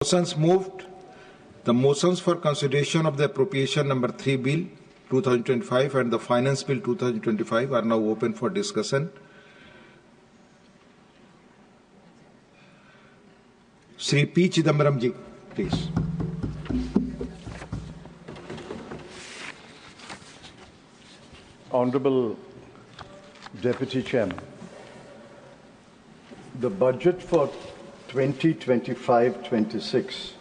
Motions moved. The motions for consideration of the appropriation number 3 bill 2025 and the finance bill 2025 are now open for discussion. Shri P Chidambaram ji, please. Honorable Deputy Chairman, the budget for 2025-26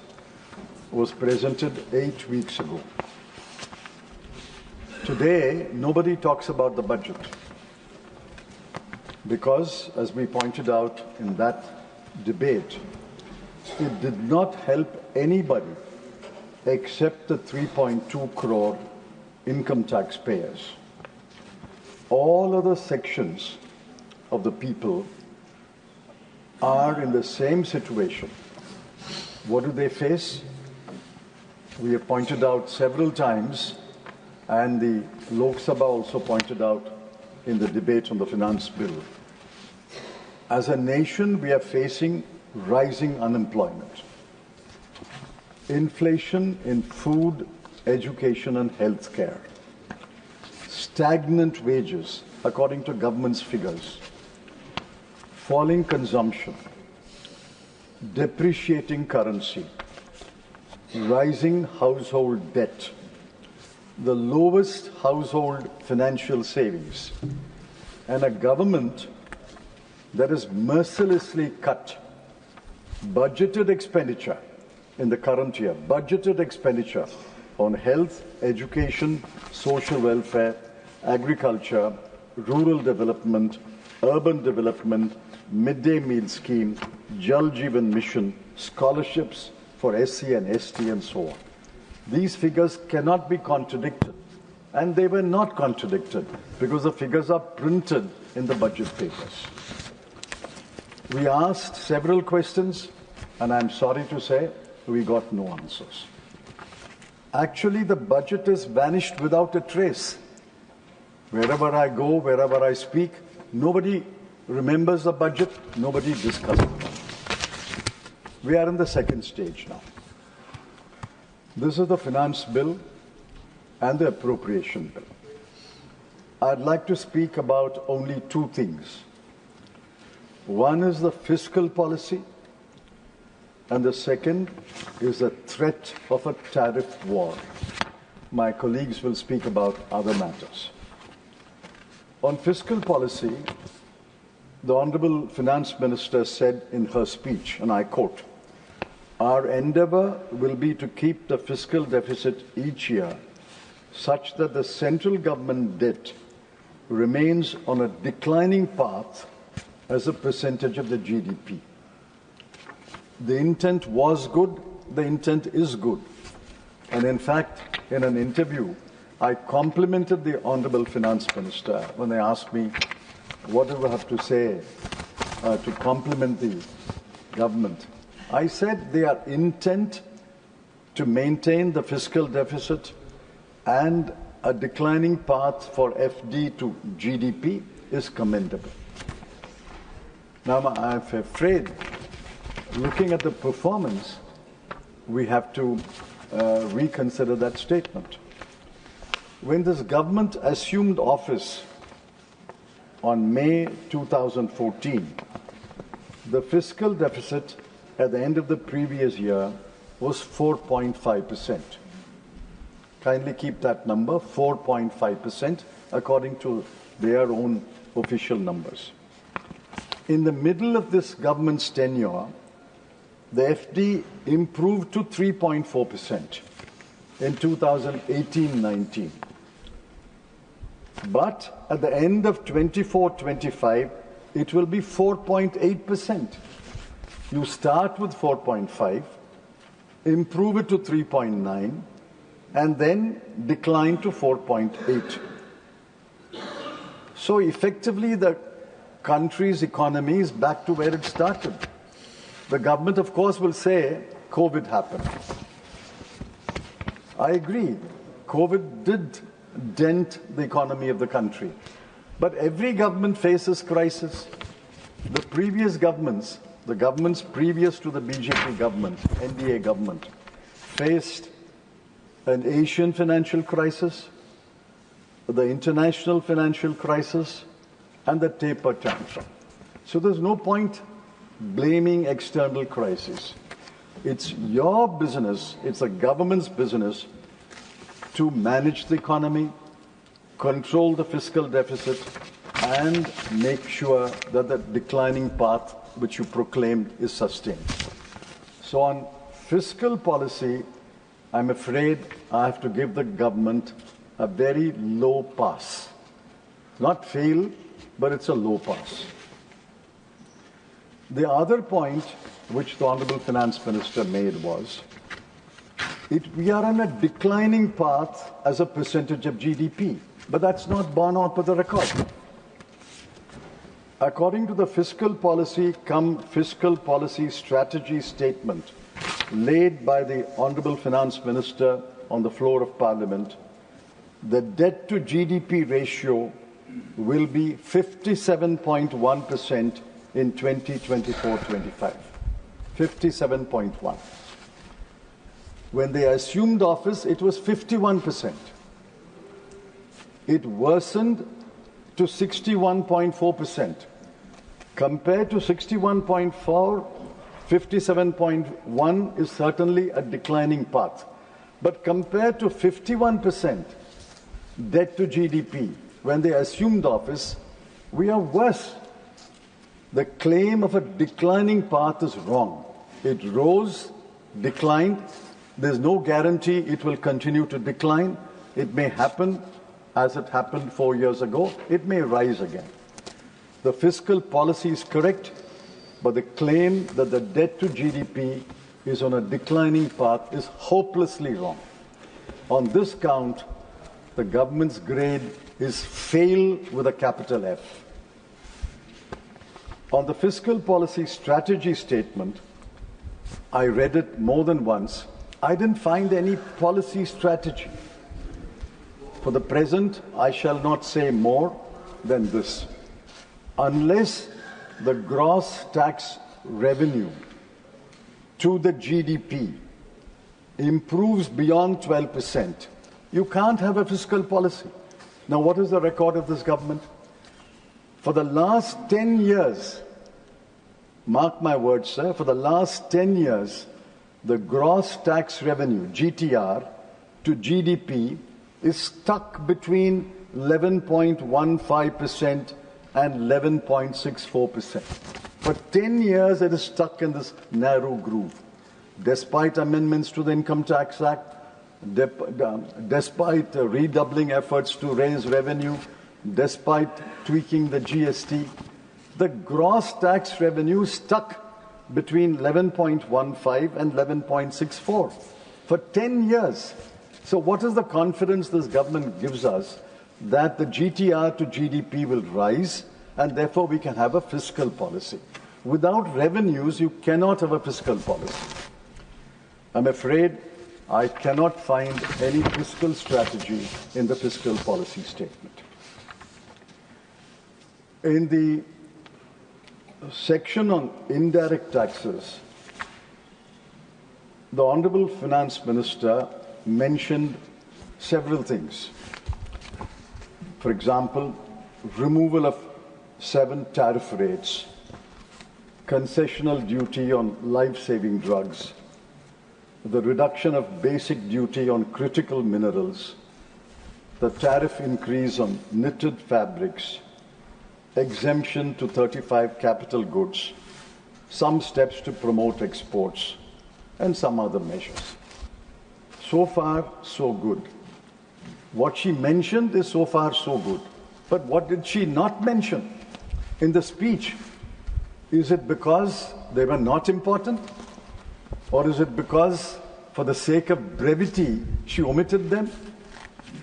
was presented 8 weeks ago. Today, nobody talks about the budget because, as we pointed out in that debate, it did not help anybody except the 3.2 crore income taxpayers. All other sections of the people are in the same situation. What do they face? We have pointed out several times, and the Lok Sabha also pointed out in the debate on the finance bill. As a nation, we are facing rising unemployment, inflation in food, education and healthcare, stagnant wages according to government's figures, falling consumption, depreciating currency, rising household debt, the lowest household financial savings, and a government that has mercilessly cut budgeted expenditure in the current year, budgeted expenditure on health, education, social welfare, agriculture, rural development, urban development, midday meal scheme, Jal Jeevan Mission, scholarships for SC and ST and so on. These figures cannot be contradicted, and they were not contradicted because the figures are printed in the budget papers. We asked several questions, and I'm sorry to say we got no answers. Actually, the budget has vanished without a trace. Wherever I go, wherever I speak, nobody remembers the budget, nobody discusses the budget. We are in the second stage now. This is the finance bill and the appropriation bill. I'd like to speak about only two things. One is the fiscal policy, and the second is the threat of a tariff war. My colleagues will speak about other matters. On fiscal policy, the Honorable Finance Minister said in her speech, and I quote, "Our endeavour will be to keep the fiscal deficit each year such that the central government debt remains on a declining path as a percentage of the GDP." The intent was good, the intent is good. And in fact, in an interview, I complimented the Honorable Finance Minister when they asked me, what do I have to say to compliment the government? I said their intent to maintain the fiscal deficit and a declining path for FD to GDP is commendable. Now, I'm afraid, looking at the performance, we have to reconsider that statement. When this government assumed office on May 2014, the fiscal deficit at the end of the previous year was 4.5%. Kindly keep that number, 4.5%, according to their own official numbers. In the middle of this government's tenure, the FD improved to 3.4% in 2018-19. But at the end of 24-25, it will be 4.8%. You start with 4.5, improve it to 3.9, and then decline to 4.8. So effectively, the country's economy is back to where it started. The government, of course, will say COVID happened. I agree. COVID did dent the economy of the country. But every government faces crisis. The previous governments the governments previous to the BJP government, NDA government, faced an Asian financial crisis, the international financial crisis, and the taper tantrum. So there's no point blaming external crises. It's your business, it's the government's business to manage the economy, control the fiscal deficit, and make sure that the declining path which you proclaimed is sustained. So on fiscal policy, I'm afraid I have to give the government a very low pass. Not fail, but it's a low pass. The other point which the Honorable Finance Minister made was, we are on a declining path as a percentage of GDP, but that's not borne out by the record. According to the fiscal policy strategy statement laid by the Honorable Finance Minister on the floor of Parliament, the debt to GDP ratio will be 57.1% in 2024-25. 57.1. When they assumed office, it was 51%. It worsened to 61.4%. Compared to 61.4, 57.1 is certainly a declining path. But compared to 51% debt to GDP, when they assumed office, we are worse. The claim of a declining path is wrong. It rose, declined. There's no guarantee it will continue to decline. It may happen as it happened 4 years ago. It may rise again. The fiscal policy is correct, but the claim that the debt to GDP is on a declining path is hopelessly wrong. On this count, the government's grade is fail with a capital F. On the fiscal policy strategy statement, I read it more than once. I didn't find any policy strategy. For the present, I shall not say more than this. Unless the gross tax revenue to the GDP improves beyond 12%, you can't have a fiscal policy. Now, what is the record of this government? For the last 10 years, mark my words, sir, for the last 10 years, the gross tax revenue, GTR, to GDP is stuck between 11.15% and 11.64%. For 10 years, it is stuck in this narrow groove. Despite amendments to the Income Tax Act, despite redoubling efforts to raise revenue, despite tweaking the GST, the gross tax revenue stuck between 11.15 and 11.64 for 10 years. So what is the confidence this government gives us that the GTR to GDP will rise and therefore we can have a fiscal policy? Without revenues, you cannot have a fiscal policy. I'm afraid I cannot find any fiscal strategy in the fiscal policy statement. In the section on indirect taxes, the Honorable Finance Minister mentioned several things. For example, removal of 7 tariff rates, concessional duty on life-saving drugs, the reduction of basic duty on critical minerals, the tariff increase on knitted fabrics, exemption to 35 capital goods, some steps to promote exports, and some other measures. So far, so good. What she mentioned is so far, so good. But what did she not mention in the speech? Is it because they were not important? Or is it because, for the sake of brevity, she omitted them?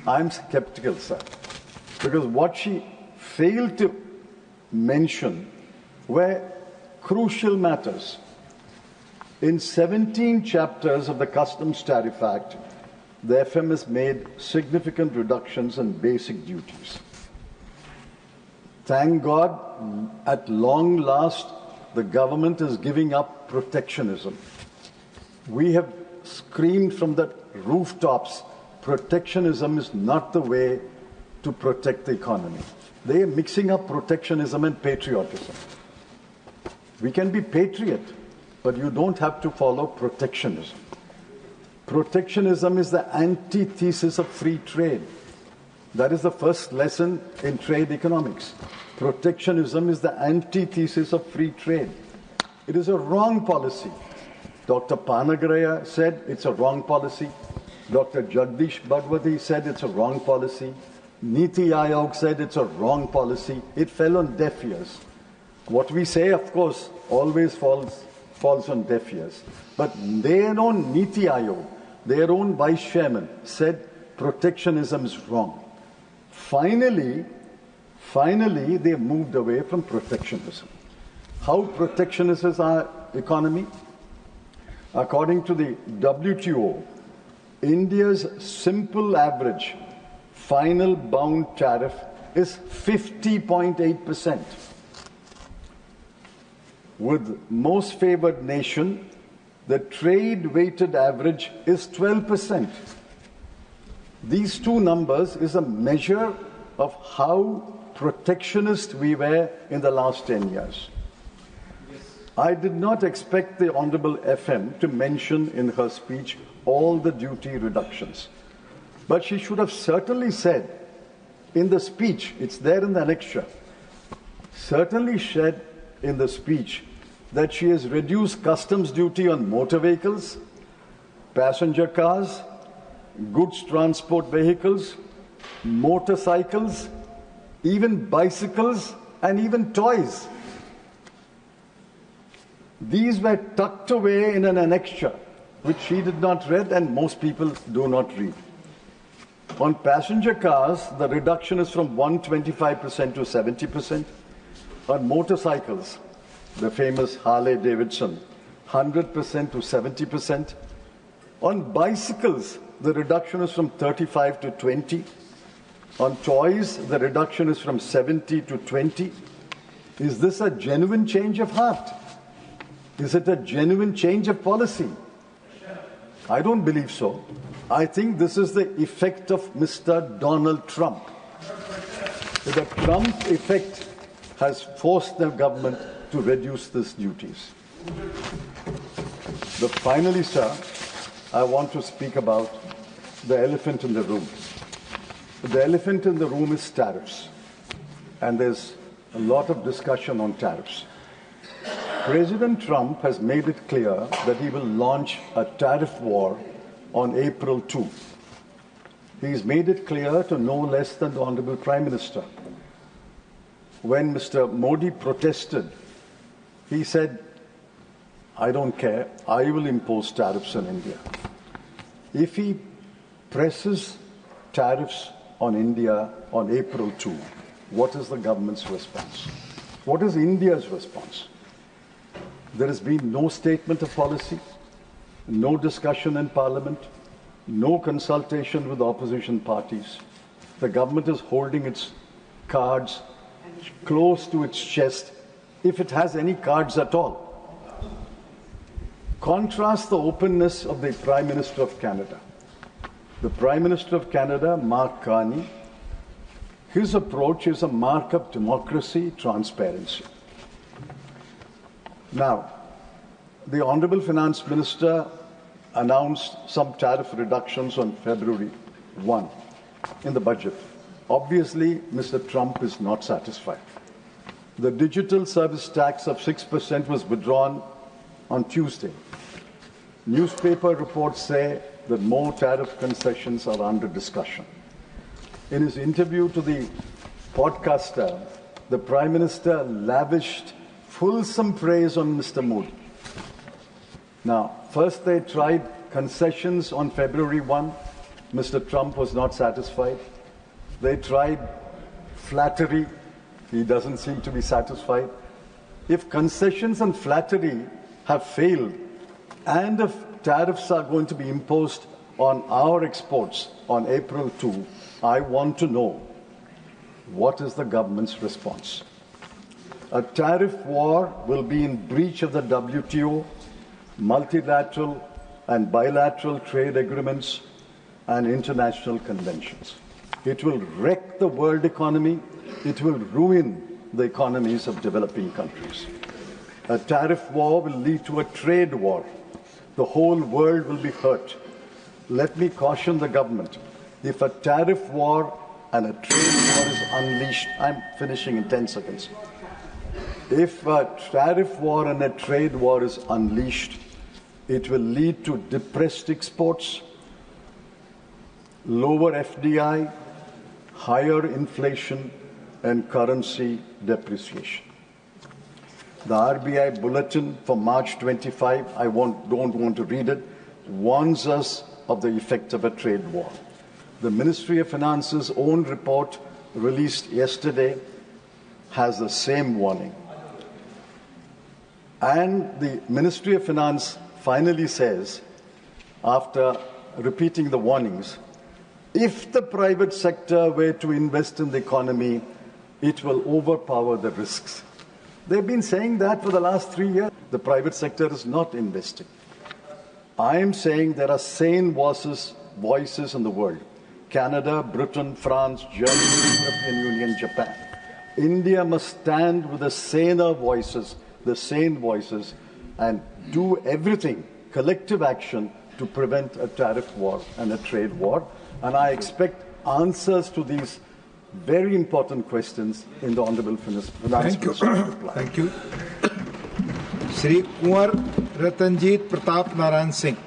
I'm skeptical, sir. Because what she failed to mention were crucial matters. In 17 chapters of the Customs Tariff Act, the FM has made significant reductions in basic duties. Thank God, at long last, the government is giving up protectionism. We have screamed from the rooftops, protectionism is not the way to protect the economy. They are mixing up protectionism and patriotism. We can be patriot, but you don't have to follow protectionism. Protectionism is the antithesis of free trade. That is the first lesson in trade economics. Protectionism is the antithesis of free trade. It is a wrong policy. Dr. Panagaraya said it's a wrong policy. Dr. Jagdish Bhagwati said it's a wrong policy. Niti Aayog said it's a wrong policy. It fell on deaf ears. What we say, of course, always falls on deaf ears. But their own Niti Aayog, their own vice chairman said protectionism is wrong. Finally, they moved away from protectionism. How protectionist is our economy? According to the WTO, India's simple average final bound tariff is 50.8%. With most favored nation, the trade-weighted average is 12%. These two numbers is a measure of how protectionist we were in the last 10 years. I did not expect the Honorable FM to mention in her speech all the duty reductions. But she should have certainly said in the speech, it's there in the annexure, certainly said in the speech that she has reduced customs duty on motor vehicles, passenger cars, goods transport vehicles, motorcycles, even bicycles, and even toys. These were tucked away in an annexure, which she did not read and most people do not read. On passenger cars, the reduction is from 125% to 70%. On motorcycles, the famous Harley Davidson, 100% to 70%. On bicycles, the reduction is from 35 to 20. On toys, the reduction is from 70 to 20. Is this a genuine change of heart? Is it a genuine change of policy? I don't believe so. I think this is the effect of Mr. Donald Trump. The Trump effect has forced the government to reduce these duties. Finally, sir, I want to speak about the elephant in the room. The elephant in the room is tariffs. And there's a lot of discussion on tariffs. President Trump has made it clear that he will launch a tariff war on April 2. He's made it clear to no less than the Honorable Prime Minister. When Mr. Modi protested, he said, I don't care, I will impose tariffs on India. If he presses tariffs on India on April 2, what is the government's response? What is India's response? There has been no statement of policy, no discussion in Parliament, no consultation with opposition parties. The government is holding its cards close to its chest, if it has any cards at all. Contrast the openness of the Prime Minister of Canada. The Prime Minister of Canada, Mark Carney, his approach is a mark of democracy, transparency. Now, the Honorable Finance Minister announced some tariff reductions on February 1 in the budget. Obviously, Mr. Trump is not satisfied. The digital service tax of 6% was withdrawn on Tuesday. Newspaper reports say that more tariff concessions are under discussion. In his interview to the podcaster, the Prime Minister lavished fulsome praise on Mr. Modi. Now, first they tried concessions on February 1. Mr. Trump was not satisfied. They tried flattery. He doesn't seem to be satisfied. If concessions and flattery have failed, and if tariffs are going to be imposed on our exports on April 2, I want to know what is the government's response. A tariff war will be in breach of the WTO, multilateral and bilateral trade agreements, and international conventions. It will wreck the world economy. It will ruin the economies of developing countries. A tariff war will lead to a trade war. The whole world will be hurt. Let me caution the government. If a tariff war and a trade war is unleashed, I'm finishing in 10 seconds. If a tariff war and a trade war is unleashed, it will lead to depressed exports, lower FDI, higher inflation, and currency depreciation. The RBI bulletin for March 25, I don't want to read it, warns us of the effect of a trade war. The Ministry of Finance's own report released yesterday has the same warning. And the Ministry of Finance finally says, after repeating the warnings, if the private sector were to invest in the economy, it will overpower the risks. They've been saying that for the last 3 years. The private sector is not investing. I am saying there are sane voices in the world. Canada, Britain, France, Germany, European Union, Japan. India must stand with the saner voices, the sane voices, and do everything, collective action, to prevent a tariff war and a trade war. And I expect answers to these very important questions in the Honourable Finance Minister's reply. Thank you. Shri Kumar Ratanjit Pratap Narayan Singh.